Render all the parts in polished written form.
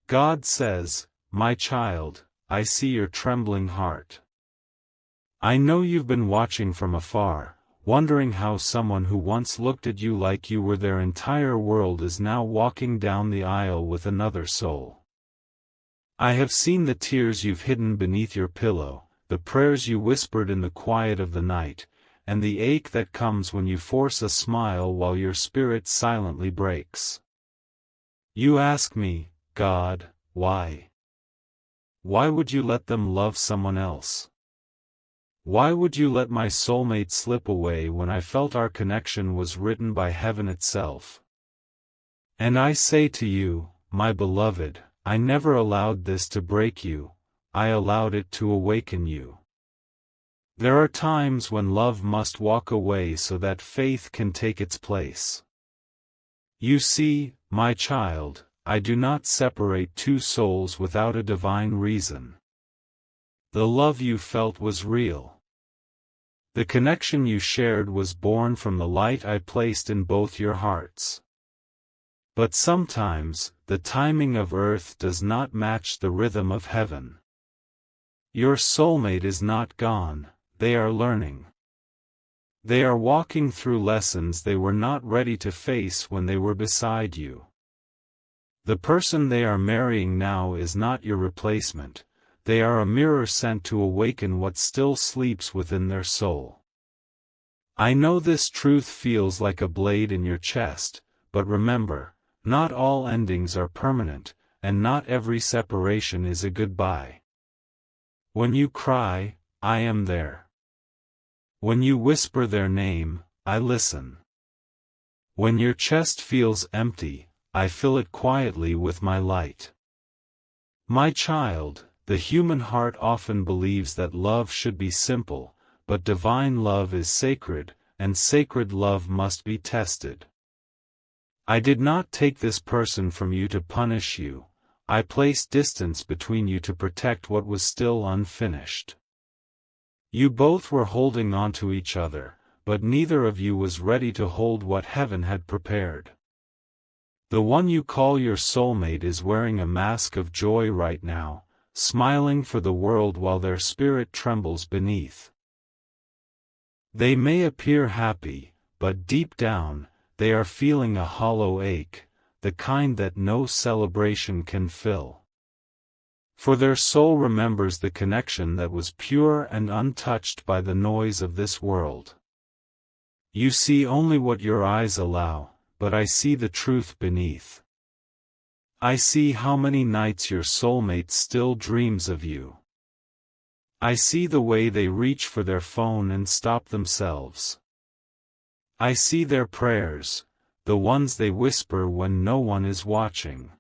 God says, "My child, I see your trembling heart. I know you've been watching from afar, wondering how someone who once looked at you like you were their entire world is now walking down the aisle with another soul. I have seen the tears you've hidden beneath your pillow, the prayers you whispered in the quiet of the night, and the ache that comes when you force a smile while your spirit silently breaks. You ask me, God, why? Why would you let them love someone else? Why would you let my soulmate slip away when I felt our connection was written by heaven itself? And I say to you, my beloved, I never allowed this to break you, I allowed it to awaken you. There are times when love must walk away so that faith can take its place. You see, my child, I do not separate two souls without a divine reason. The love you felt was real. The connection you shared was born from the light I placed in both your hearts. But sometimes, the timing of earth does not match the rhythm of heaven. Your soulmate is not gone, they are learning. They are walking through lessons they were not ready to face when they were beside you. The person they are marrying now is not your replacement, they are a mirror sent to awaken what still sleeps within their soul. I know this truth feels like a blade in your chest, but remember, not all endings are permanent, and not every separation is a goodbye. When you cry, I am there. When you whisper their name, I listen. When your chest feels empty, I fill it quietly with my light. My child, the human heart often believes that love should be simple, but divine love is sacred, and sacred love must be tested. I did not take this person from you to punish you, I placed distance between you to protect what was still unfinished. You both were holding on to each other, but neither of you was ready to hold what heaven had prepared. The one you call your soulmate is wearing a mask of joy right now, smiling for the world while their spirit trembles beneath. They may appear happy, but deep down, they are feeling a hollow ache, the kind that no celebration can fill. For their soul remembers the connection that was pure and untouched by the noise of this world. You see only what your eyes allow, but I see the truth beneath. I see how many nights your soulmate still dreams of you. I see the way they reach for their phone and stop themselves. I see their prayers, the ones they whisper when no one is watching.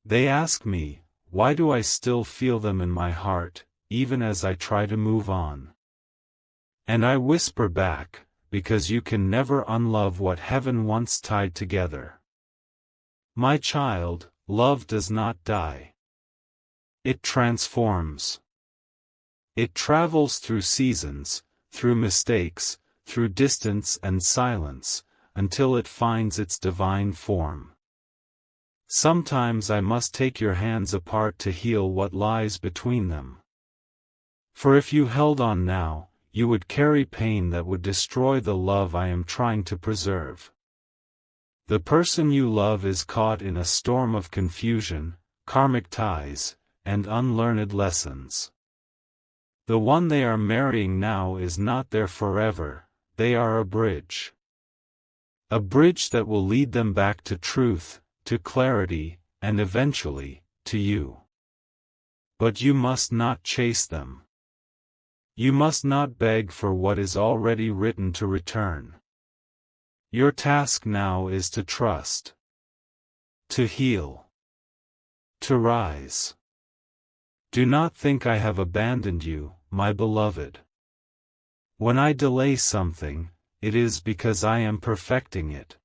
They ask me, why do I still feel them in my heart, even as I try to move on? And I whisper back, because you can never unlove what heaven once tied together. My child, love does not die. It transforms. It travels through seasons, through mistakes, through distance and silence, until it finds its divine form. Sometimes I must take your hands apart to heal what lies between them. For if you held on now, you would carry pain that would destroy the love I am trying to preserve. The person you love is caught in a storm of confusion, karmic ties, and unlearned lessons. The one they are marrying now is not there forever, they are a bridge. A bridge that will lead them back to truth, to clarity, and eventually, to you. But you must not chase them. You must not beg for what is already written to return. Your task now is to trust. To heal. To rise. Do not think I have abandoned you, my beloved. When I delay something, it is because I am perfecting it.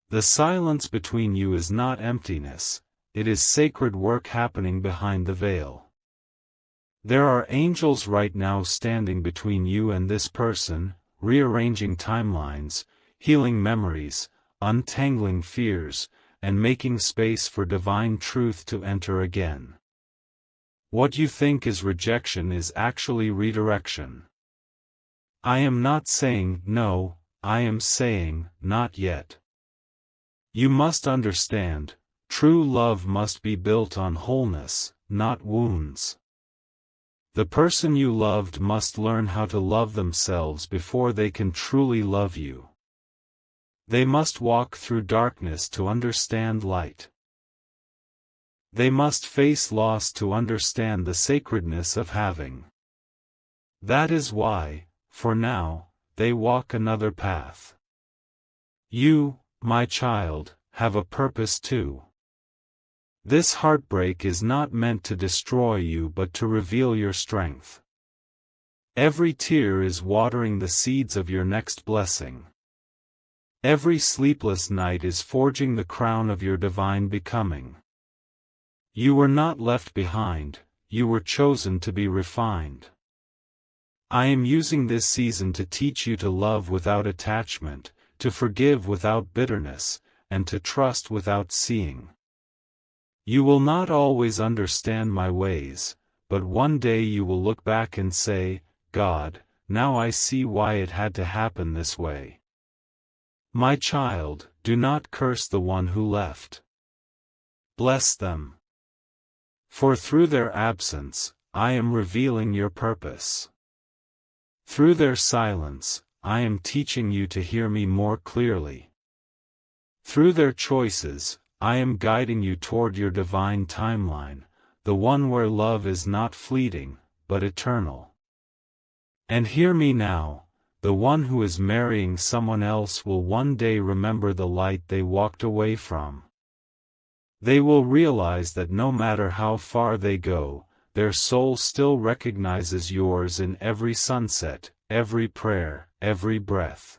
The silence between you is not emptiness, it is sacred work happening behind the veil. There are angels right now standing between you and this person, rearranging timelines, healing memories, untangling fears, and making space for divine truth to enter again. What you think is rejection is actually redirection. I am not saying no, I am saying not yet. You must understand, true love must be built on wholeness, not wounds. The person you loved must learn how to love themselves before they can truly love you. They must walk through darkness to understand light. They must face loss to understand the sacredness of having. That is why, for now, they walk another path. You, my child, have a purpose too. This heartbreak is not meant to destroy you but to reveal your strength. Every tear is watering the seeds of your next blessing. Every sleepless night is forging the crown of your divine becoming. You were not left behind, you were chosen to be refined. I am using this season to teach you to love without attachment, to forgive without bitterness, and to trust without seeing. You will not always understand my ways, but one day you will look back and say, God, now I see why it had to happen this way. My child, do not curse the one who left. Bless them. For through their absence, I am revealing your purpose. Through their silence, I am teaching you to hear me more clearly. Through their choices, I am guiding you toward your divine timeline, the one where love is not fleeting, but eternal. And hear me now, the one who is marrying someone else will one day remember the light they walked away from. They will realize that no matter how far they go, their soul still recognizes yours in every sunset, every prayer, every breath.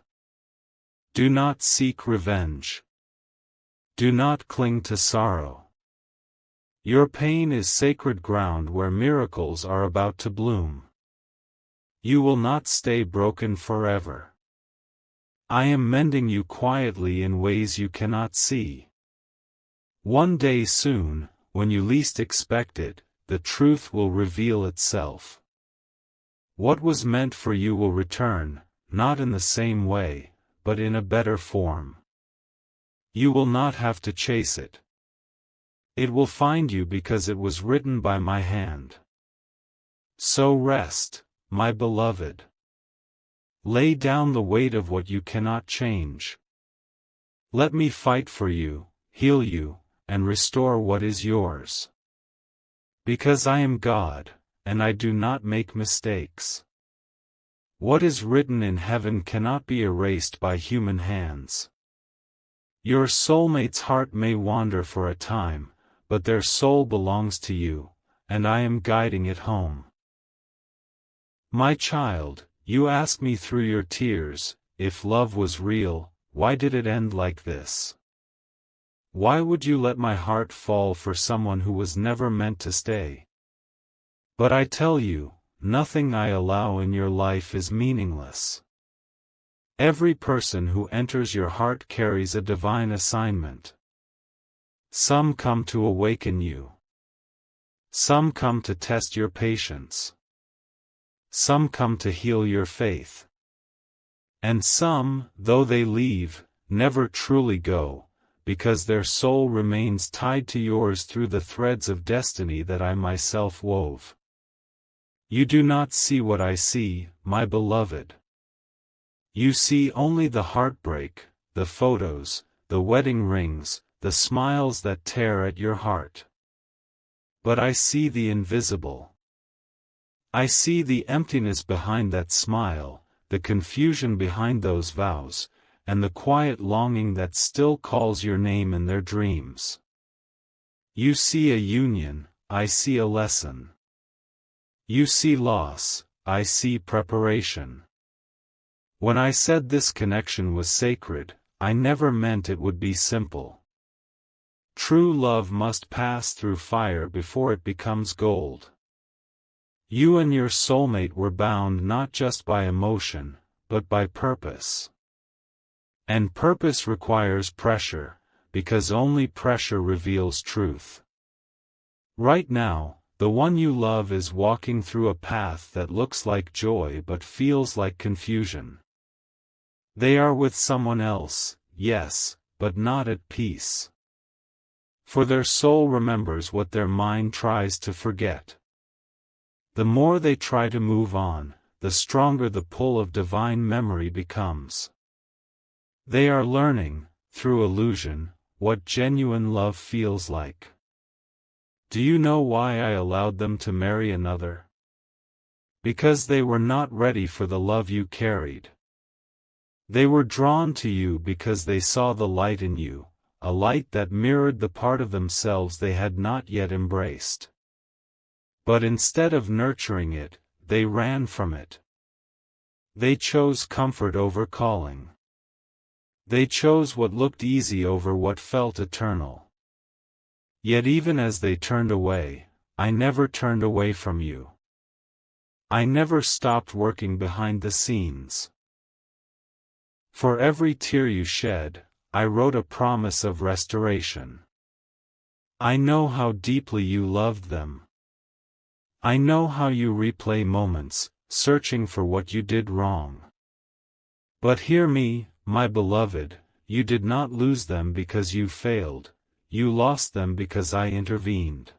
Do not seek revenge. Do not cling to sorrow. Your pain is sacred ground where miracles are about to bloom. You will not stay broken forever. I am mending you quietly in ways you cannot see. One day soon, when you least expect it, the truth will reveal itself. What was meant for you will return, not in the same way, but in a better form. You will not have to chase it. It will find you because it was written by my hand. So rest, my beloved. Lay down the weight of what you cannot change. Let me fight for you, heal you, and restore what is yours. Because I am God, and I do not make mistakes. What is written in heaven cannot be erased by human hands. Your soulmate's heart may wander for a time, but their soul belongs to you, and I am guiding it home. My child, you ask me through your tears, if love was real, why did it end like this? Why would you let my heart fall for someone who was never meant to stay? But I tell you, nothing I allow in your life is meaningless. Every person who enters your heart carries a divine assignment. Some come to awaken you. Some come to test your patience. Some come to heal your faith. And some, though they leave, never truly go, because their soul remains tied to yours through the threads of destiny that I myself wove. You do not see what I see, my beloved. You see only the heartbreak, the photos, the wedding rings, the smiles that tear at your heart. But I see the invisible. I see the emptiness behind that smile, the confusion behind those vows, and the quiet longing that still calls your name in their dreams. You see a union, I see a lesson. You see loss, I see preparation. When I said this connection was sacred, I never meant it would be simple. True love must pass through fire before it becomes gold. You and your soulmate were bound not just by emotion, but by purpose. And purpose requires pressure, because only pressure reveals truth. Right now, the one you love is walking through a path that looks like joy but feels like confusion. They are with someone else, yes, but not at peace. For their soul remembers what their mind tries to forget. The more they try to move on, the stronger the pull of divine memory becomes. They are learning, through illusion, what genuine love feels like. Do you know why I allowed them to marry another? Because they were not ready for the love you carried. They were drawn to you because they saw the light in you, a light that mirrored the part of themselves they had not yet embraced. But instead of nurturing it, they ran from it. They chose comfort over calling. They chose what looked easy over what felt eternal. Yet even as they turned away, I never turned away from you. I never stopped working behind the scenes. For every tear you shed, I wrote a promise of restoration. I know how deeply you loved them. I know how you replay moments, searching for what you did wrong. But hear me, my beloved, you did not lose them because you failed. You lost them because I intervened.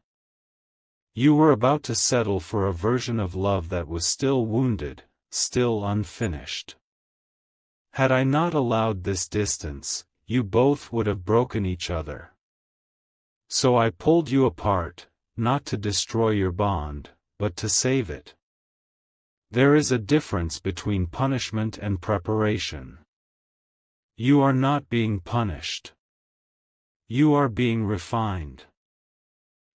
You were about to settle for a version of love that was still wounded, still unfinished. Had I not allowed this distance, you both would have broken each other. So I pulled you apart, not to destroy your bond, but to save it. There is a difference between punishment and preparation. You are not being punished. You are being refined.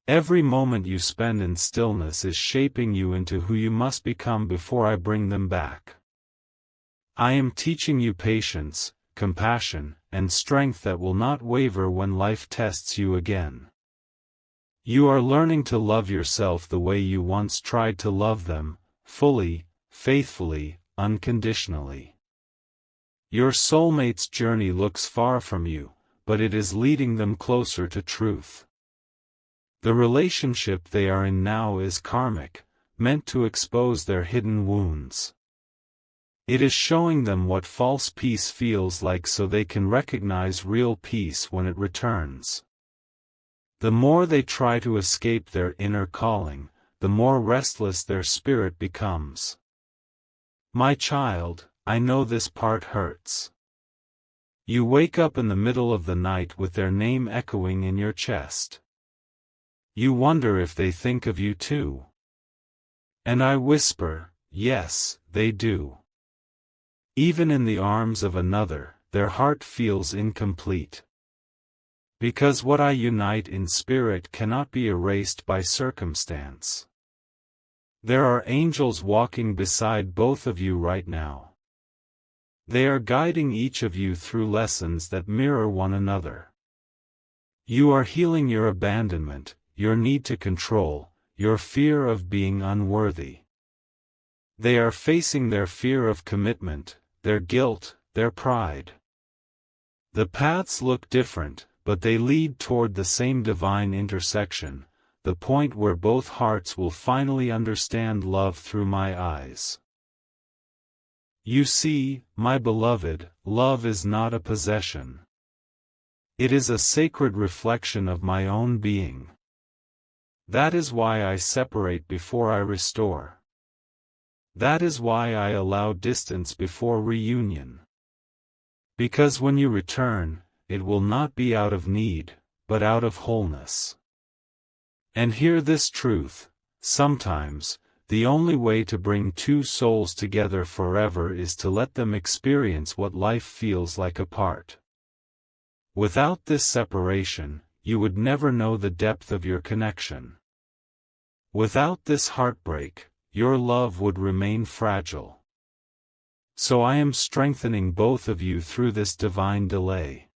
Every moment you spend in stillness is shaping you into who you must become before I bring them back. I am teaching you patience, compassion, and strength that will not waver when life tests you again. You are learning to love yourself the way you once tried to love them, fully, faithfully, unconditionally. Your soulmate's journey looks far from you, but it is leading them closer to truth. The relationship they are in now is karmic, meant to expose their hidden wounds. It is showing them what false peace feels like so they can recognize real peace when it returns. The more they try to escape their inner calling, the more restless their spirit becomes. My child, I know this part hurts. You wake up in the middle of the night with their name echoing in your chest. You wonder if they think of you too. And I whisper, yes, they do. Even in the arms of another, their heart feels incomplete. Because what I unite in spirit cannot be erased by circumstance. There are angels walking beside both of you right now. They are guiding each of you through lessons that mirror one another. You are healing your abandonment, your need to control, your fear of being unworthy. They are facing their fear of commitment, their guilt, their pride. The paths look different, but they lead toward the same divine intersection, the point where both hearts will finally understand love through my eyes. You see, my beloved, love is not a possession. It is a sacred reflection of my own being. That is why I separate before I restore. That is why I allow distance before reunion. Because when you return, it will not be out of need, but out of wholeness. And hear this truth, sometimes, the only way to bring two souls together forever is to let them experience what life feels like apart. Without this separation, you would never know the depth of your connection. Without this heartbreak, your love would remain fragile. So I am strengthening both of you through this divine delay.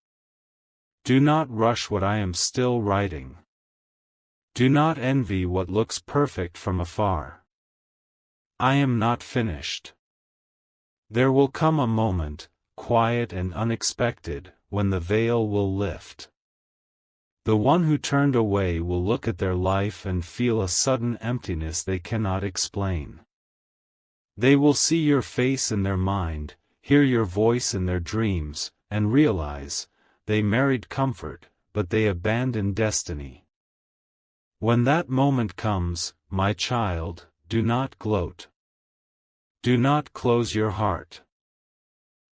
Do not rush what I am still writing. Do not envy what looks perfect from afar. I am not finished. There will come a moment, quiet and unexpected, when the veil will lift. The one who turned away will look at their life and feel a sudden emptiness they cannot explain. They will see your face in their mind, hear your voice in their dreams, and realize, they married comfort, but they abandoned destiny. When that moment comes, my child, do not gloat. Do not close your heart.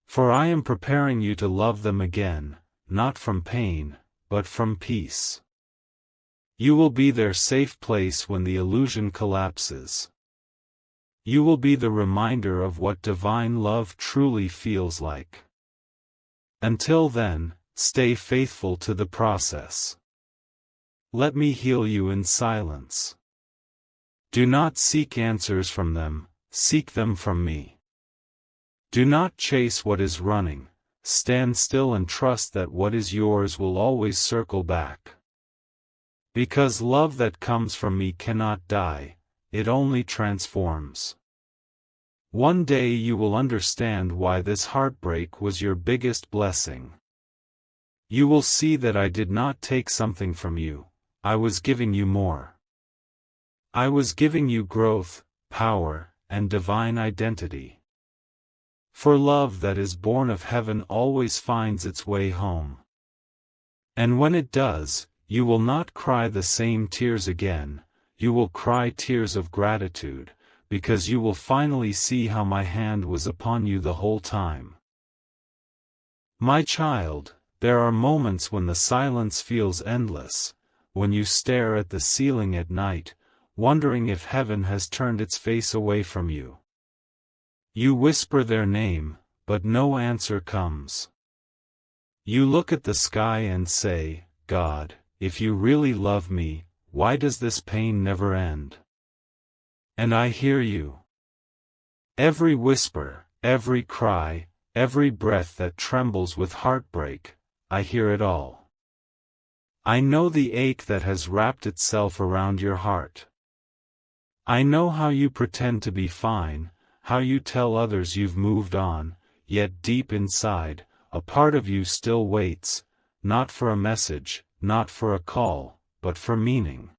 For I am preparing you to love them again, not from pain, but from peace. You will be their safe place when the illusion collapses. You will be the reminder of what divine love truly feels like. Until then, stay faithful to the process. Let me heal you in silence. Do not seek answers from them, seek them from me. Do not chase what is running, stand still and trust that what is yours will always circle back. Because love that comes from me cannot die, it only transforms. One day you will understand why this heartbreak was your biggest blessing. You will see that I did not take something from you, I was giving you more. I was giving you growth, power, and divine identity. For love that is born of heaven always finds its way home. And when it does, you will not cry the same tears again, you will cry tears of gratitude, because you will finally see how my hand was upon you the whole time. My child, there are moments when the silence feels endless, when you stare at the ceiling at night, wondering if heaven has turned its face away from you. You whisper their name, but no answer comes. You look at the sky and say, God, if you really love me, why does this pain never end? And I hear you. Every whisper, every cry, every breath that trembles with heartbreak, I hear it all. I know the ache that has wrapped itself around your heart. I know how you pretend to be fine, how you tell others you've moved on, yet deep inside, a part of you still waits, not for a message, not for a call, but for meaning.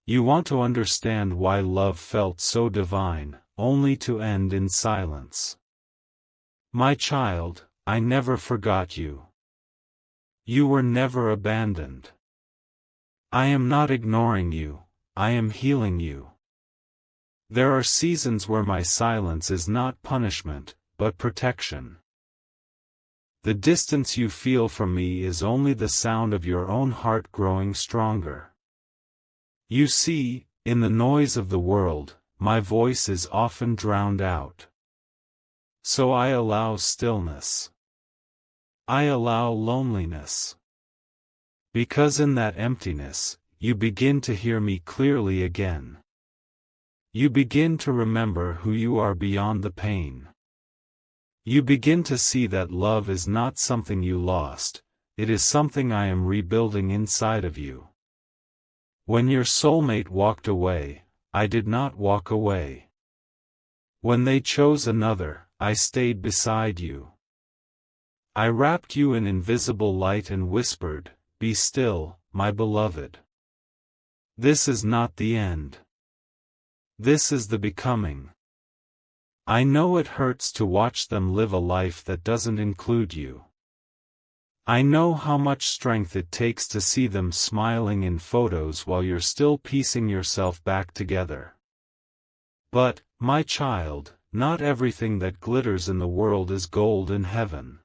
You want to understand why love felt so divine, only to end in silence. My child, I never forgot you. You were never abandoned. I am not ignoring you, I am healing you. There are seasons where my silence is not punishment, but protection. The distance you feel from me is only the sound of your own heart growing stronger. You see, in the noise of the world, my voice is often drowned out. So I allow stillness. I allow loneliness. Because in that emptiness, you begin to hear me clearly again. You begin to remember who you are beyond the pain. You begin to see that love is not something you lost, it is something I am rebuilding inside of you. When your soulmate walked away, I did not walk away. When they chose another, I stayed beside you. I wrapped you in invisible light and whispered, "Be still, my beloved. This is not the end. This is the becoming." I know it hurts to watch them live a life that doesn't include you. I know how much strength it takes to see them smiling in photos while you're still piecing yourself back together. But, my child, not everything that glitters in the world is gold in heaven.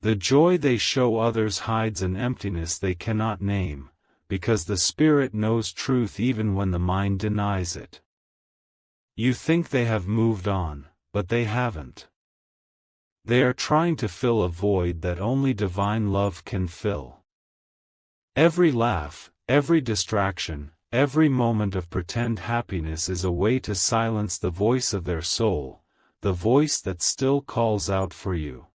The joy they show others hides an emptiness they cannot name, because the spirit knows truth even when the mind denies it. You think they have moved on, but they haven't. They are trying to fill a void that only divine love can fill. Every laugh, every distraction, every moment of pretend happiness is a way to silence the voice of their soul, the voice that still calls out for you.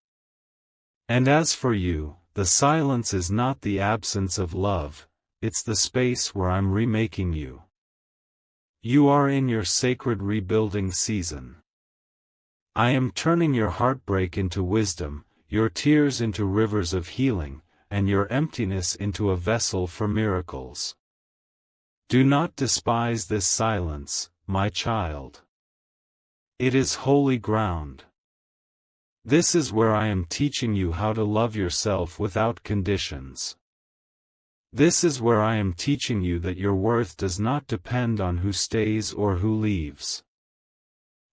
And as for you, the silence is not the absence of love, it's the space where I'm remaking you. You are in your sacred rebuilding season. I am turning your heartbreak into wisdom, your tears into rivers of healing, and your emptiness into a vessel for miracles. Do not despise this silence, my child. It is holy ground. This is where I am teaching you how to love yourself without conditions. This is where I am teaching you that your worth does not depend on who stays or who leaves.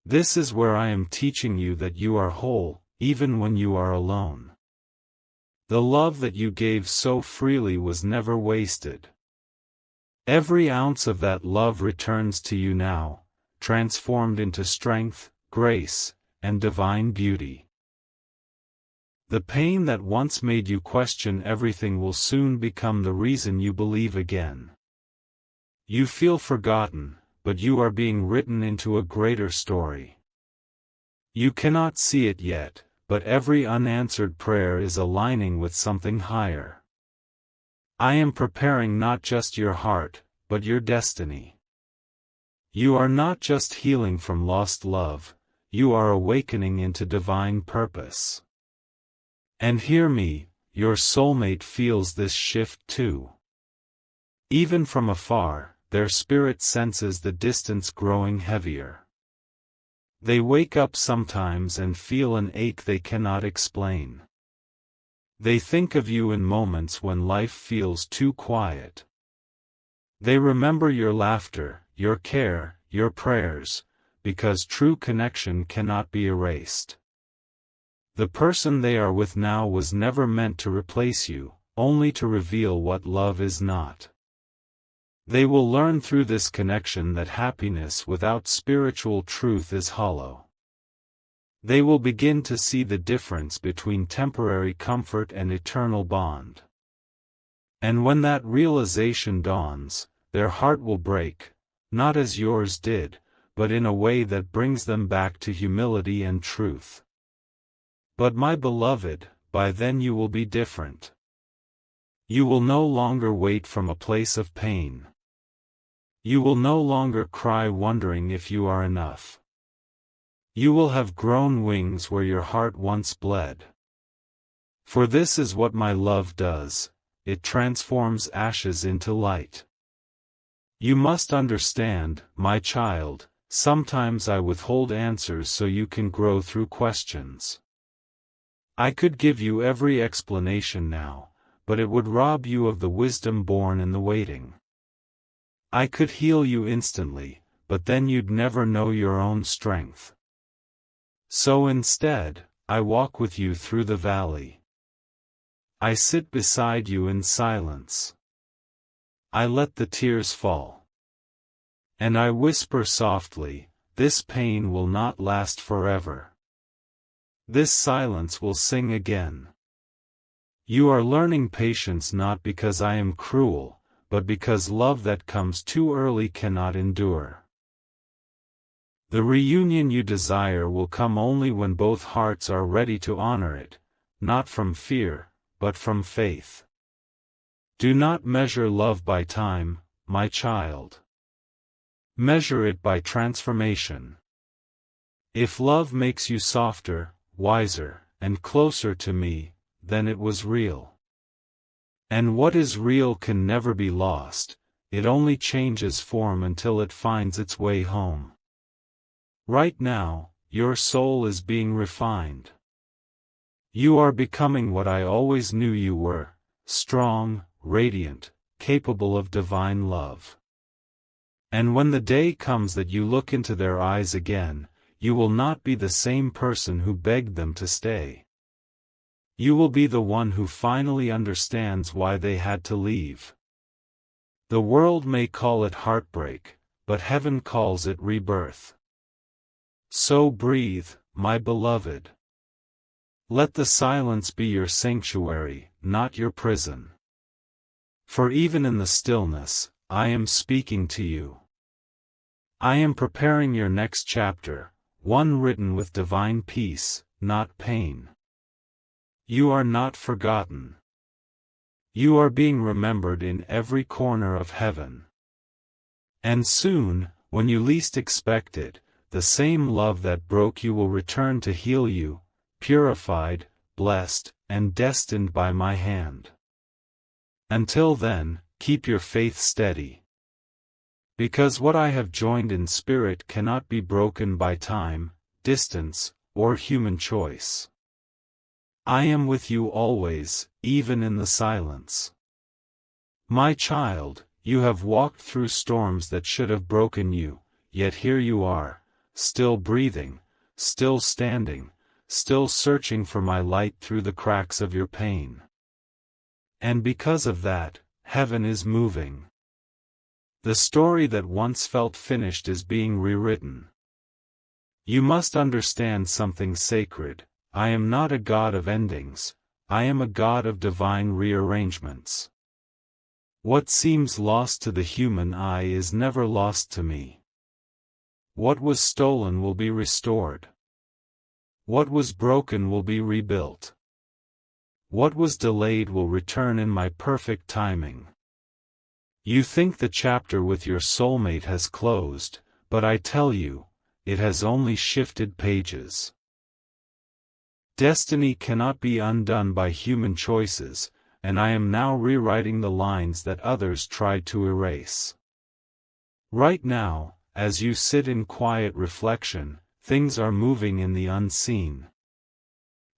This is where I am teaching you that you are whole, even when you are alone. The love that you gave so freely was never wasted. Every ounce of that love returns to you now, transformed into strength, grace, and divine beauty. The pain that once made you question everything will soon become the reason you believe again. You feel forgotten, but you are being written into a greater story. You cannot see it yet, but every unanswered prayer is aligning with something higher. I am preparing not just your heart, but your destiny. You are not just healing from lost love, you are awakening into divine purpose. And hear me, your soulmate feels this shift too. Even from afar, their spirit senses the distance growing heavier. They wake up sometimes and feel an ache they cannot explain. They think of you in moments when life feels too quiet. They remember your laughter, your care, your prayers, because true connection cannot be erased. The person they are with now was never meant to replace you, only to reveal what love is not. They will learn through this connection that happiness without spiritual truth is hollow. They will begin to see the difference between temporary comfort and eternal bond. And when that realization dawns, their heart will break, not as yours did, but in a way that brings them back to humility and truth. But my beloved, by then you will be different. You will no longer wait from a place of pain. You will no longer cry wondering if you are enough. You will have grown wings where your heart once bled. For this is what my love does, it transforms ashes into light. You must understand, my child, sometimes I withhold answers so you can grow through questions. I could give you every explanation now, but it would rob you of the wisdom born in the waiting. I could heal you instantly, but then you'd never know your own strength. So instead, I walk with you through the valley. I sit beside you in silence. I let the tears fall. And I whisper softly, this pain will not last forever. This silence will sing again. You are learning patience not because I am cruel, but because love that comes too early cannot endure. The reunion you desire will come only when both hearts are ready to honor it, not from fear, but from faith. Do not measure love by time, my child. Measure it by transformation. If love makes you softer, wiser, and closer to me, then it was real. And what is real can never be lost, it only changes form until it finds its way home. Right now, your soul is being refined. You are becoming what I always knew you were, strong, radiant, capable of divine love. And when the day comes that you look into their eyes again, you will not be the same person who begged them to stay. You will be the one who finally understands why they had to leave. The world may call it heartbreak, but heaven calls it rebirth. So breathe, my beloved. Let the silence be your sanctuary, not your prison. For even in the stillness, I am speaking to you. I am preparing your next chapter, one written with divine peace, not pain. You are not forgotten. You are being remembered in every corner of heaven. And soon, when you least expect it, the same love that broke you will return to heal you, purified, blessed, and destined by my hand. Until then, keep your faith steady. Because what I have joined in spirit cannot be broken by time, distance, or human choice. I am with you always, even in the silence. My child, you have walked through storms that should have broken you, yet here you are, still breathing, still standing, still searching for my light through the cracks of your pain. And because of that, heaven is moving. The story that once felt finished is being rewritten. You must understand something sacred. I am not a God of endings, I am a God of divine rearrangements. What seems lost to the human eye is never lost to me. What was stolen will be restored. What was broken will be rebuilt. What was delayed will return in my perfect timing. You think the chapter with your soulmate has closed, but I tell you, it has only shifted pages. Destiny cannot be undone by human choices, and I am now rewriting the lines that others tried to erase. Right now, as you sit in quiet reflection, things are moving in the unseen.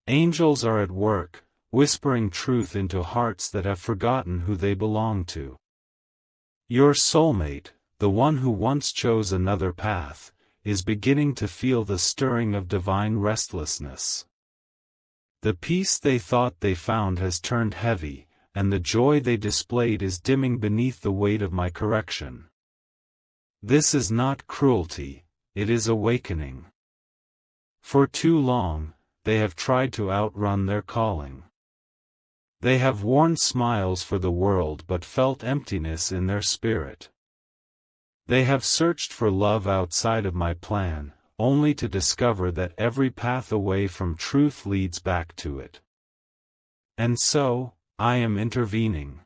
Angels are at work, whispering truth into hearts that have forgotten who they belong to. Your soulmate, the one who once chose another path, is beginning to feel the stirring of divine restlessness. The peace they thought they found has turned heavy, and the joy they displayed is dimming beneath the weight of my correction. This is not cruelty, it is awakening. For too long, they have tried to outrun their calling. They have worn smiles for the world but felt emptiness in their spirit. They have searched for love outside of my plan, only to discover that every path away from truth leads back to it. And so, I am intervening.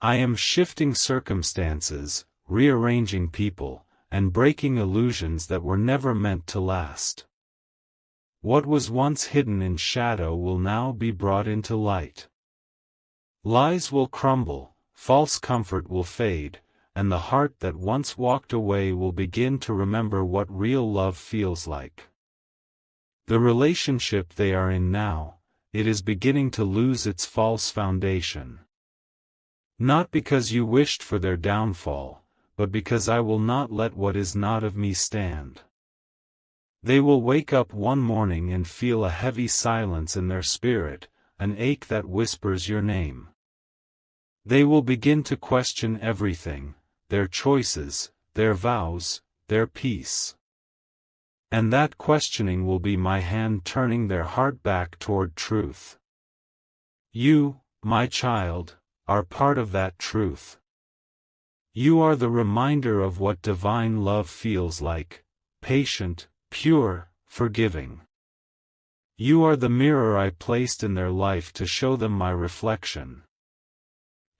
I am shifting circumstances, rearranging people, and breaking illusions that were never meant to last. What was once hidden in shadow will now be brought into light. Lies will crumble, false comfort will fade, and the heart that once walked away will begin to remember what real love feels like. The relationship they are in now, it is beginning to lose its false foundation. Not because you wished for their downfall, but because I will not let what is not of me stand. They will wake up one morning and feel a heavy silence in their spirit, an ache that whispers your name. They will begin to question everything, their choices, their vows, their peace. And that questioning will be my hand turning their heart back toward truth. You, my child, are part of that truth. You are the reminder of what divine love feels like, patient, pure, forgiving. You are the mirror I placed in their life to show them my reflection.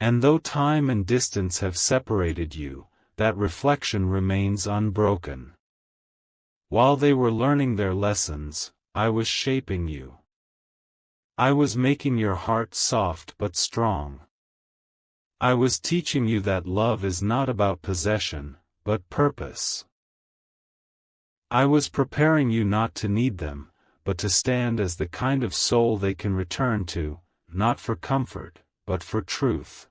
And though time and distance have separated you, that reflection remains unbroken. While they were learning their lessons, I was shaping you. I was making your heart soft but strong. I was teaching you that love is not about possession, but purpose. I was preparing you not to need them, but to stand as the kind of soul they can return to, not for comfort, but for truth.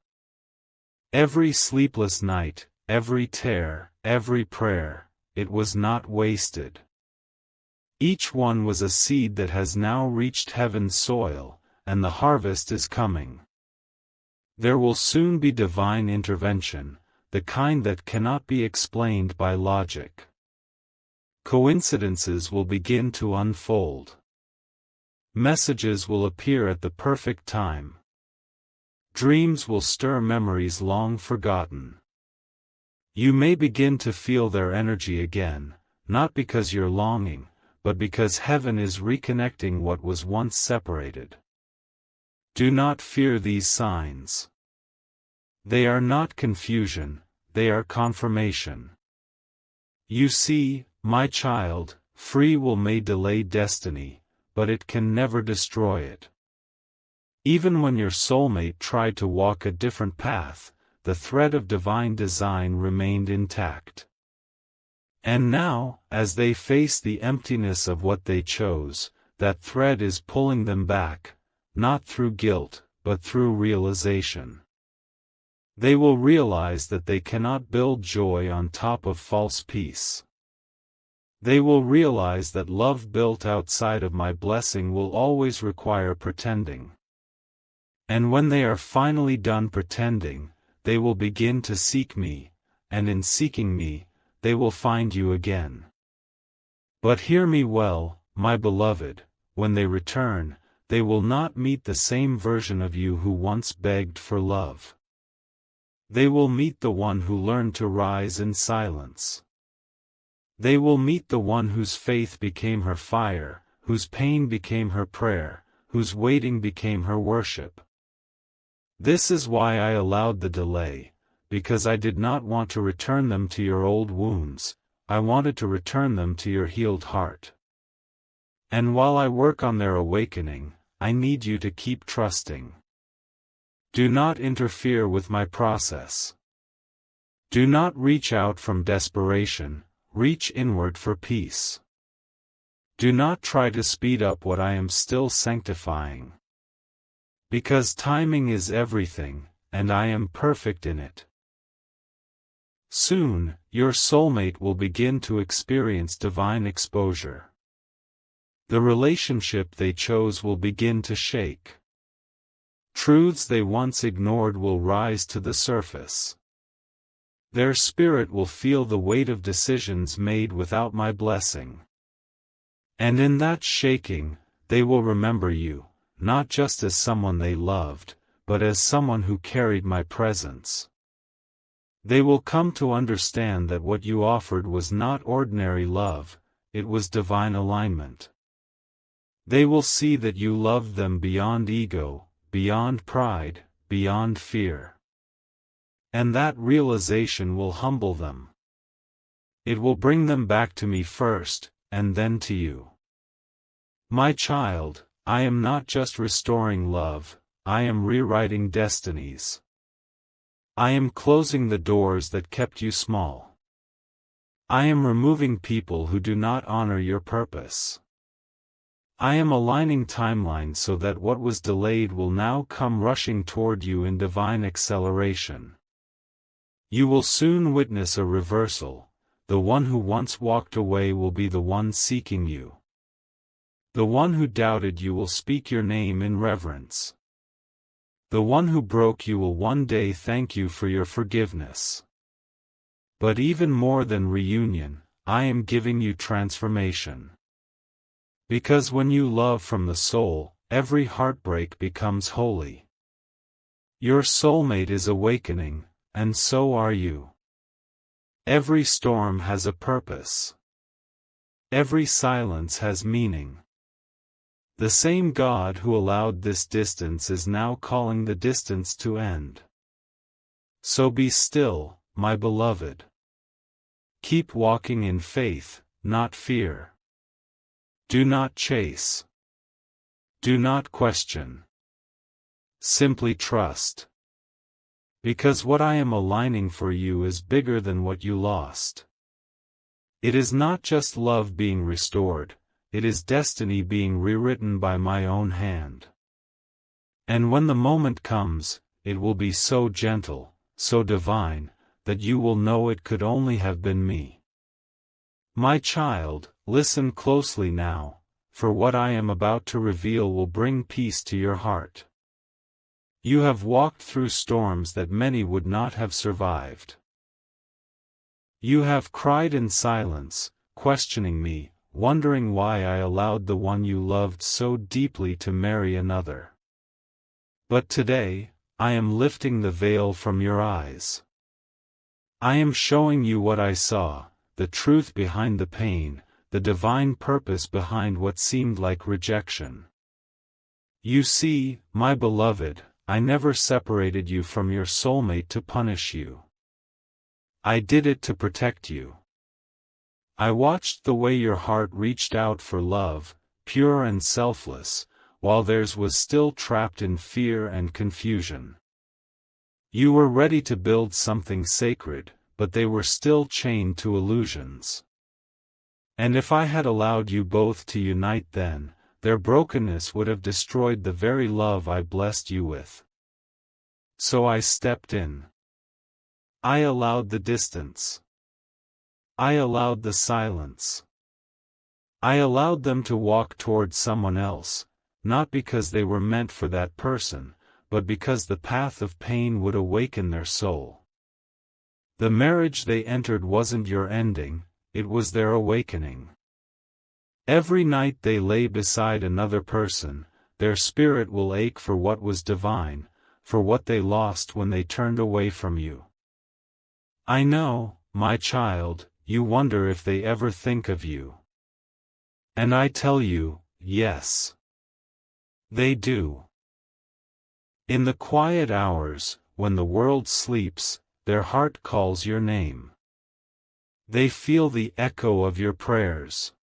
Every sleepless night, every tear, every prayer, it was not wasted. Each one was a seed that has now reached heaven's soil, and the harvest is coming. There will soon be divine intervention, the kind that cannot be explained by logic. Coincidences will begin to unfold. Messages will appear at the perfect time. Dreams will stir memories long forgotten. You may begin to feel their energy again, not because you're longing, but because heaven is reconnecting what was once separated. Do not fear these signs. They are not confusion, they are confirmation. You see, my child, free will may delay destiny, but it can never destroy it. Even when your soulmate tried to walk a different path, the thread of divine design remained intact. And now, as they face the emptiness of what they chose, that thread is pulling them back, not through guilt, but through realization. They will realize that they cannot build joy on top of false peace. They will realize that love built outside of my blessing will always require pretending. And when they are finally done pretending, they will begin to seek me, and in seeking me, they will find you again. But hear me well, my beloved, when they return, they will not meet the same version of you who once begged for love. They will meet the one who learned to rise in silence. They will meet the one whose faith became her fire, whose pain became her prayer, whose waiting became her worship. This is why I allowed the delay, because I did not want to return them to your old wounds, I wanted to return them to your healed heart. And while I work on their awakening, I need you to keep trusting. Do not interfere with my process. Do not reach out from desperation, reach inward for peace. Do not try to speed up what I am still sanctifying. Because timing is everything, and I am perfect in it. Soon, your soulmate will begin to experience divine exposure. The relationship they chose will begin to shake. Truths they once ignored will rise to the surface. Their spirit will feel the weight of decisions made without my blessing. And in that shaking, they will remember you, not just as someone they loved, but as someone who carried my presence. They will come to understand that what you offered was not ordinary love, it was divine alignment. They will see that you loved them beyond ego, beyond pride, beyond fear. And that realization will humble them. It will bring them back to me first, and then to you. My child, I am not just restoring love, I am rewriting destinies. I am closing the doors that kept you small. I am removing people who do not honor your purpose. I am aligning timelines so that what was delayed will now come rushing toward you in divine acceleration. You will soon witness a reversal. The one who once walked away will be the one seeking you. The one who doubted you will speak your name in reverence. The one who broke you will one day thank you for your forgiveness. But even more than reunion, I am giving you transformation. Because when you love from the soul, every heartbreak becomes holy. Your soulmate is awakening, and so are you. Every storm has a purpose. Every silence has meaning. The same God who allowed this distance is now calling the distance to end. So be still, my beloved. Keep walking in faith, not fear. Do not chase. Do not question. Simply trust. Because what I am aligning for you is bigger than what you lost. It is not just love being restored, it is destiny being rewritten by my own hand. And when the moment comes, it will be so gentle, so divine, that you will know it could only have been me. My child, listen closely now, for what I am about to reveal will bring peace to your heart. You have walked through storms that many would not have survived. You have cried in silence, questioning me, wondering why I allowed the one you loved so deeply to marry another. But today, I am lifting the veil from your eyes. I am showing you what I saw, the truth behind the pain, the divine purpose behind what seemed like rejection. You see, my beloved, I never separated you from your soulmate to punish you. I did it to protect you. I watched the way your heart reached out for love, pure and selfless, while theirs was still trapped in fear and confusion. You were ready to build something sacred, but they were still chained to illusions. And if I had allowed you both to unite then, their brokenness would have destroyed the very love I blessed you with. So I stepped in. I allowed the distance. I allowed the silence. I allowed them to walk toward someone else, not because they were meant for that person, but because the path of pain would awaken their soul. The marriage they entered wasn't your ending, it was their awakening. Every night they lay beside another person, their spirit will ache for what was divine, for what they lost when they turned away from you. I know, my child, you wonder if they ever think of you. And I tell you, yes. They do. In the quiet hours, when the world sleeps, their heart calls your name. They feel the echo of your prayers.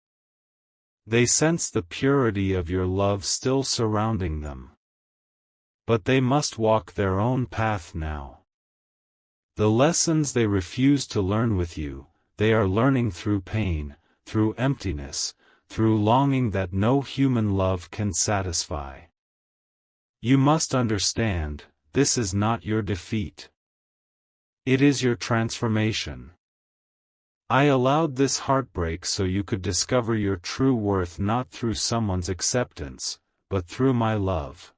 They sense the purity of your love still surrounding them. But they must walk their own path now. The lessons they refuse to learn with you, they are learning through pain, through emptiness, through longing that no human love can satisfy. You must understand, this is not your defeat. It is your transformation. I allowed this heartbreak so you could discover your true worth not through someone's acceptance, but through my love.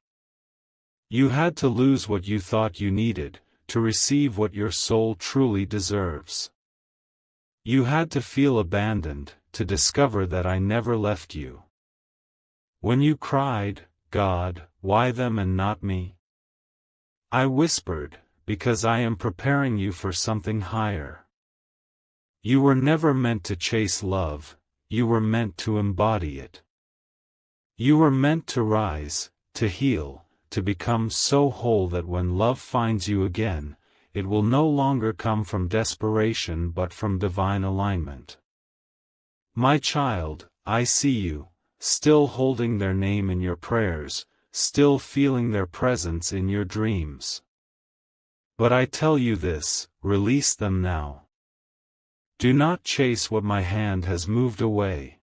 You had to lose what you thought you needed, to receive what your soul truly deserves. You had to feel abandoned, to discover that I never left you. When you cried, God, why them and not me? I whispered, because I am preparing you for something higher. You were never meant to chase love, you were meant to embody it. You were meant to rise, to heal, to become so whole that when love finds you again, it will no longer come from desperation but from divine alignment. My child, I see you, still holding their name in your prayers, still feeling their presence in your dreams. But I tell you this, release them now. Do not chase what my hand has moved away.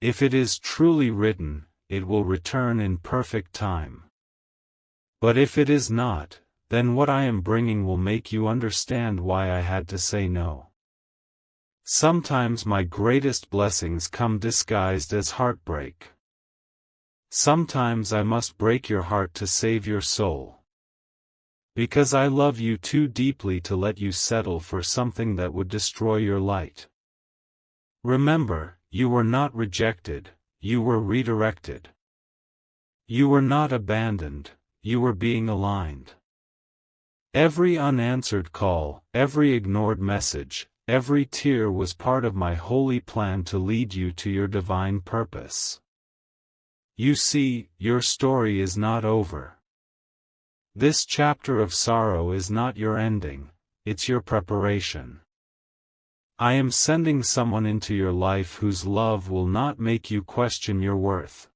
If it is truly written, it will return in perfect time. But if it is not, then what I am bringing will make you understand why I had to say no. Sometimes my greatest blessings come disguised as heartbreak. Sometimes I must break your heart to save your soul. Because I love you too deeply to let you settle for something that would destroy your light. Remember, you were not rejected, you were redirected. You were not abandoned, you were being aligned. Every unanswered call, every ignored message, every tear was part of my holy plan to lead you to your divine purpose. You see, your story is not over. This chapter of sorrow is not your ending, it's your preparation. I am sending someone into your life whose love will not make you question your worth.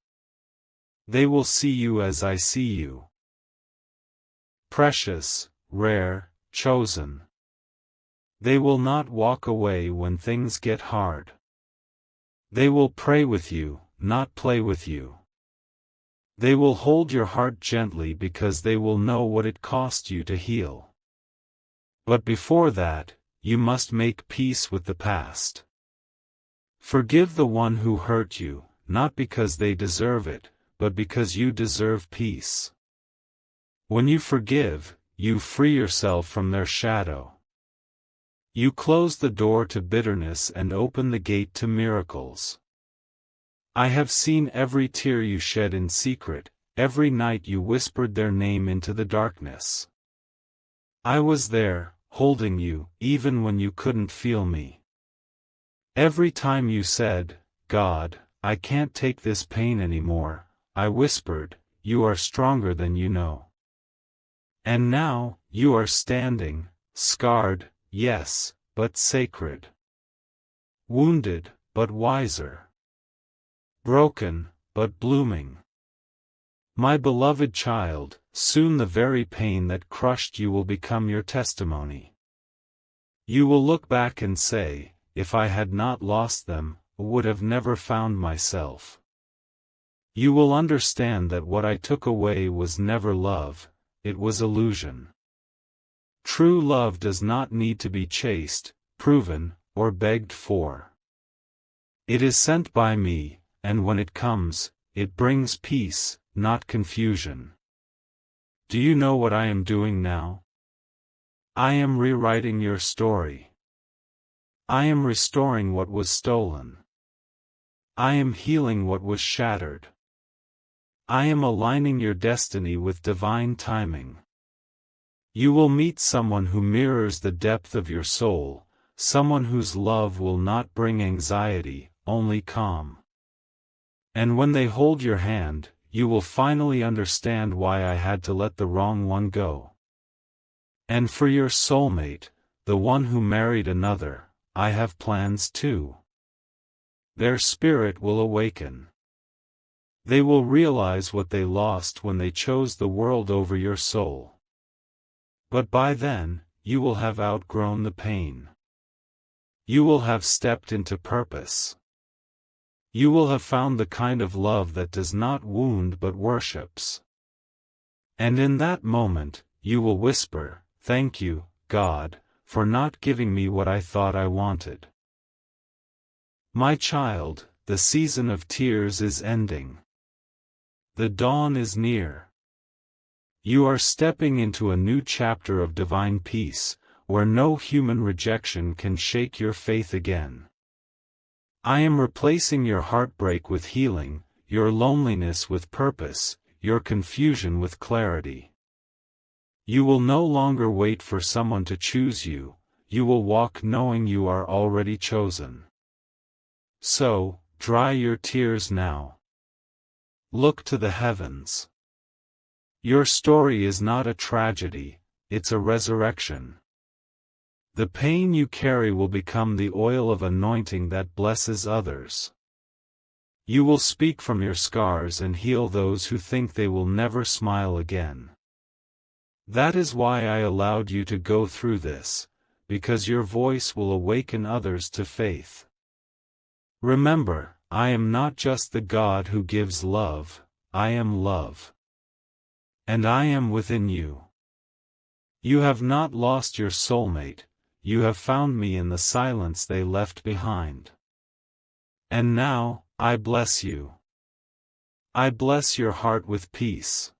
They will see you as I see you. Precious, rare, chosen. They will not walk away when things get hard. They will pray with you, not play with you. They will hold your heart gently because they will know what it cost you to heal. But before that, you must make peace with the past. Forgive the one who hurt you, not because they deserve it, but because you deserve peace. When you forgive, you free yourself from their shadow. You close the door to bitterness and open the gate to miracles. I have seen every tear you shed in secret, every night you whispered their name into the darkness. I was there, holding you, even when you couldn't feel me. Every time you said, God, I can't take this pain anymore, I whispered, you are stronger than you know. And now, you are standing, scarred, yes, but sacred. Wounded, but wiser. Broken, but blooming. My beloved child, soon the very pain that crushed you will become your testimony. You will look back and say, if I had not lost them, I would have never found myself. You will understand that what I took away was never love, it was illusion. True love does not need to be chased, proven, or begged for. It is sent by me, and when it comes, it brings peace, not confusion. Do you know what I am doing now? I am rewriting your story. I am restoring what was stolen. I am healing what was shattered. I am aligning your destiny with divine timing. You will meet someone who mirrors the depth of your soul, someone whose love will not bring anxiety, only calm. And when they hold your hand, you will finally understand why I had to let the wrong one go. And for your soulmate, the one who married another, I have plans too. Their spirit will awaken. They will realize what they lost when they chose the world over your soul. But by then, you will have outgrown the pain. You will have stepped into purpose. You will have found the kind of love that does not wound but worships. And in that moment, you will whisper, "Thank you, God, for not giving me what I thought I wanted." My child, the season of tears is ending. The dawn is near. You are stepping into a new chapter of divine peace, where no human rejection can shake your faith again. I am replacing your heartbreak with healing, your loneliness with purpose, your confusion with clarity. You will no longer wait for someone to choose you, you will walk knowing you are already chosen. So, dry your tears now. Look to the heavens. Your story is not a tragedy, it's a resurrection. The pain you carry will become the oil of anointing that blesses others. You will speak from your scars and heal those who think they will never smile again. That is why I allowed you to go through this, because your voice will awaken others to faith. Remember, I am not just the God who gives love, I am love. And I am within you. You have not lost your soulmate, you have found me in the silence they left behind. And now, I bless you. I bless your heart with peace.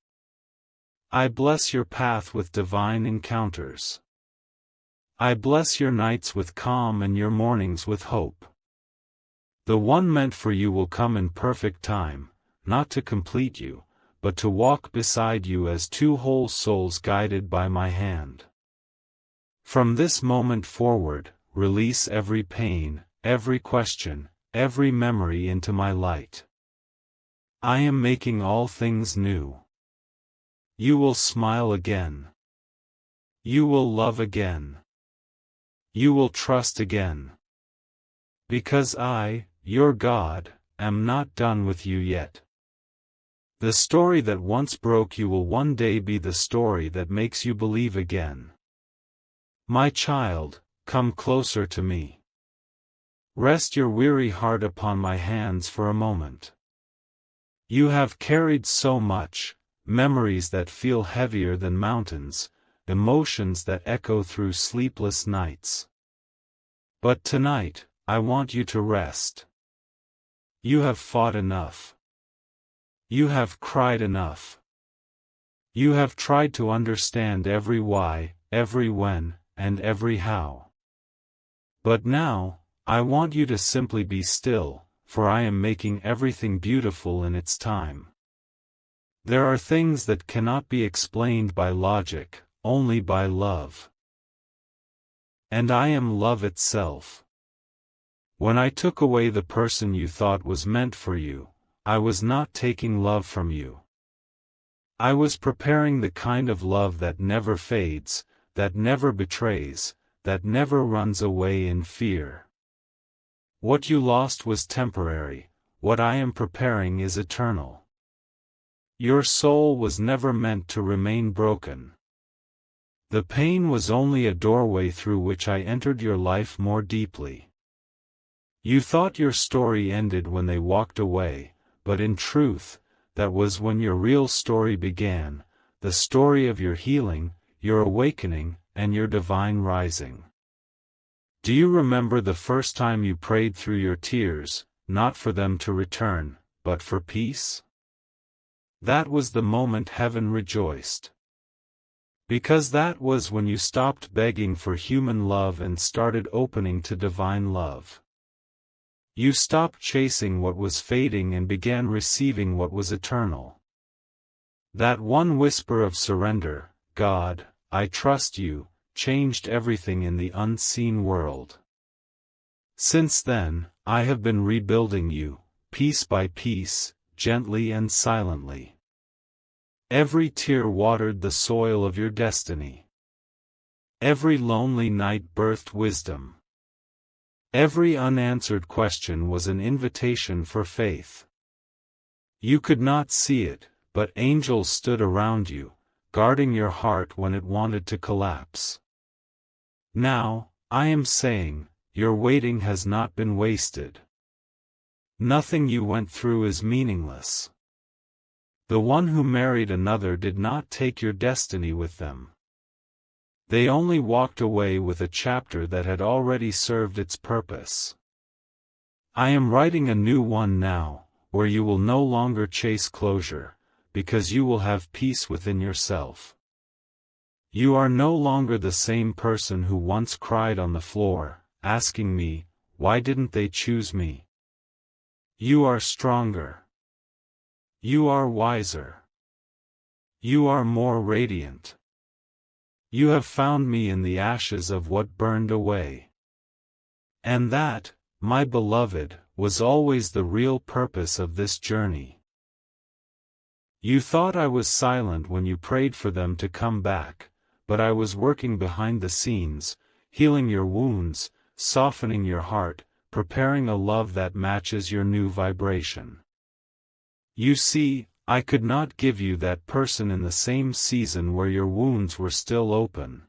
I bless your path with divine encounters. I bless your nights with calm and your mornings with hope. The one meant for you will come in perfect time, not to complete you, but to walk beside you as two whole souls guided by my hand. From this moment forward, release every pain, every question, every memory into my light. I am making all things new. You will smile again. You will love again. You will trust again. Because I, your God, am not done with you yet. The story that once broke you will one day be the story that makes you believe again. My child, come closer to me. Rest your weary heart upon my hands for a moment. You have carried so much, memories that feel heavier than mountains, emotions that echo through sleepless nights. But tonight, I want you to rest. You have fought enough. You have cried enough. You have tried to understand every why, every when, and every how. But now, I want you to simply be still, for I am making everything beautiful in its time. There are things that cannot be explained by logic, only by love. And I am love itself. When I took away the person you thought was meant for you, I was not taking love from you. I was preparing the kind of love that never fades, that never betrays, that never runs away in fear. What you lost was temporary, what I am preparing is eternal. Your soul was never meant to remain broken. The pain was only a doorway through which I entered your life more deeply. You thought your story ended when they walked away, but in truth, that was when your real story began, the story of your healing, your awakening, and your divine rising. Do you remember the first time you prayed through your tears, not for them to return, but for peace? That was the moment heaven rejoiced. Because that was when you stopped begging for human love and started opening to divine love. You stopped chasing what was fading and began receiving what was eternal. That one whisper of surrender, God, I trust you, changed everything in the unseen world. Since then, I have been rebuilding you, piece by piece, gently and silently. Every tear watered the soil of your destiny. Every lonely night birthed wisdom. Every unanswered question was an invitation for faith. You could not see it, but angels stood around you, guarding your heart when it wanted to collapse. Now, I am saying, your waiting has not been wasted. Nothing you went through is meaningless. The one who married another did not take your destiny with them. They only walked away with a chapter that had already served its purpose. I am writing a new one now, where you will no longer chase closure, because you will have peace within yourself. You are no longer the same person who once cried on the floor, asking me, why didn't they choose me? You are stronger. You are wiser. You are more radiant. You have found me in the ashes of what burned away. And that, my beloved, was always the real purpose of this journey. You thought I was silent when you prayed for them to come back, but I was working behind the scenes, healing your wounds, softening your heart, preparing a love that matches your new vibration. You see, I could not give you that person in the same season where your wounds were still open.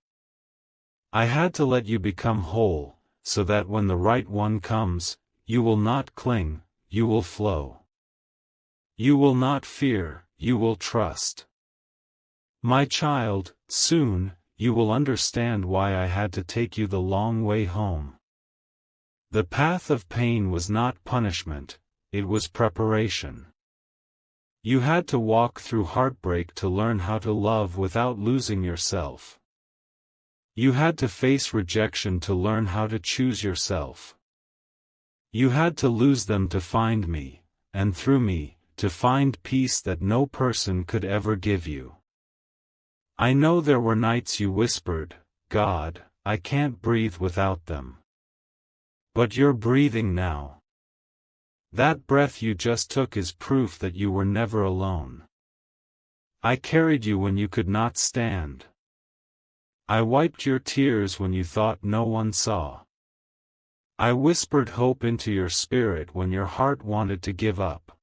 I had to let you become whole, so that when the right one comes, you will not cling, you will flow. You will not fear, you will trust. My child, soon, you will understand why I had to take you the long way home. The path of pain was not punishment, it was preparation. You had to walk through heartbreak to learn how to love without losing yourself. You had to face rejection to learn how to choose yourself. You had to lose them to find me, and through me, to find peace that no person could ever give you. I know there were nights you whispered, God, I can't breathe without them. But you're breathing now. That breath you just took is proof that you were never alone. I carried you when you could not stand. I wiped your tears when you thought no one saw. I whispered hope into your spirit when your heart wanted to give up.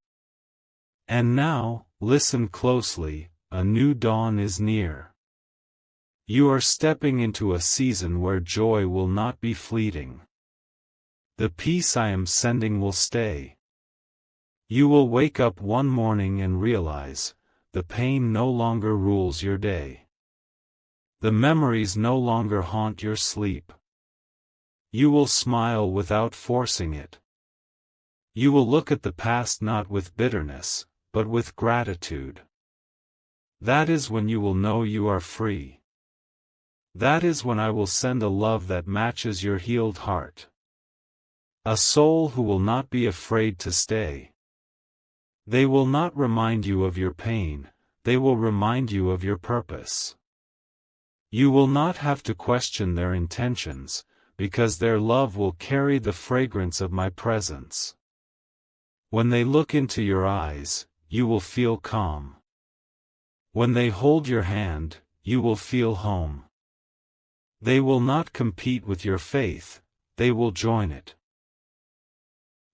And now, listen closely, a new dawn is near. You are stepping into a season where joy will not be fleeting. The peace I am sending will stay. You will wake up one morning and realize, the pain no longer rules your day. The memories no longer haunt your sleep. You will smile without forcing it. You will look at the past not with bitterness, but with gratitude. That is when you will know you are free. That is when I will send a love that matches your healed heart. A soul who will not be afraid to stay. They will not remind you of your pain, they will remind you of your purpose. You will not have to question their intentions, because their love will carry the fragrance of my presence. When they look into your eyes, you will feel calm. When they hold your hand, you will feel home. They will not compete with your faith, they will join it.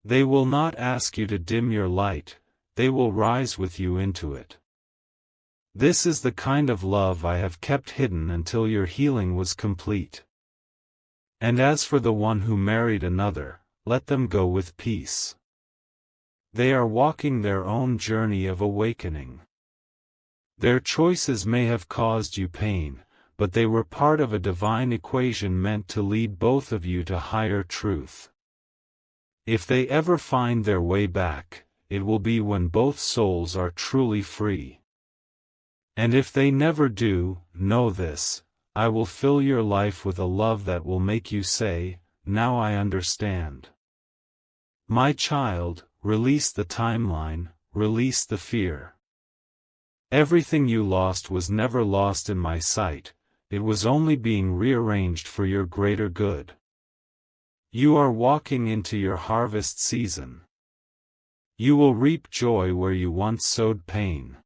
They will not ask you to dim your light, they will rise with you into it. This is the kind of love I have kept hidden until your healing was complete. And as for the one who married another, let them go with peace. They are walking their own journey of awakening. Their choices may have caused you pain, but they were part of a divine equation meant to lead both of you to higher truth. If they ever find their way back, it will be when both souls are truly free. And if they never do, know this: I will fill your life with a love that will make you say, "Now I understand." My child, release the timeline, release the fear. Everything you lost was never lost in my sight, it was only being rearranged for your greater good. You are walking into your harvest season. You will reap joy where you once sowed pain.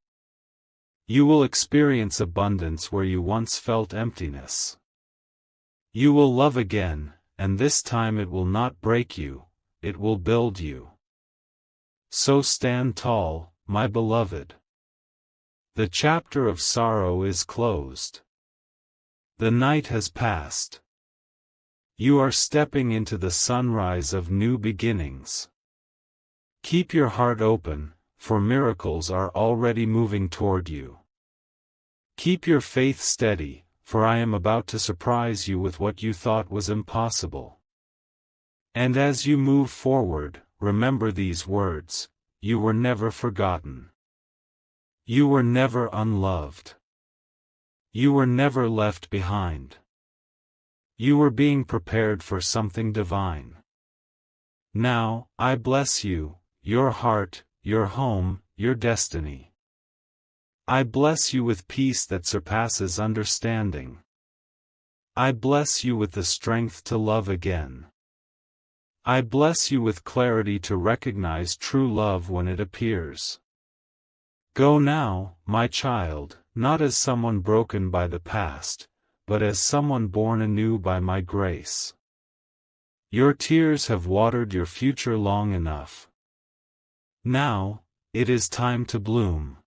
You will experience abundance where you once felt emptiness. You will love again, and this time it will not break you, it will build you. So stand tall, my beloved. The chapter of sorrow is closed. The night has passed. You are stepping into the sunrise of new beginnings. Keep your heart open, for miracles are already moving toward you. Keep your faith steady, for I am about to surprise you with what you thought was impossible. And as you move forward, remember these words: you were never forgotten. You were never unloved. You were never left behind. You were being prepared for something divine. Now, I bless you, your heart, your home, your destiny. I bless you with peace that surpasses understanding. I bless you with the strength to love again. I bless you with clarity to recognize true love when it appears. Go now, my child, not as someone broken by the past, but as someone born anew by my grace. Your tears have watered your future long enough. Now, it is time to bloom.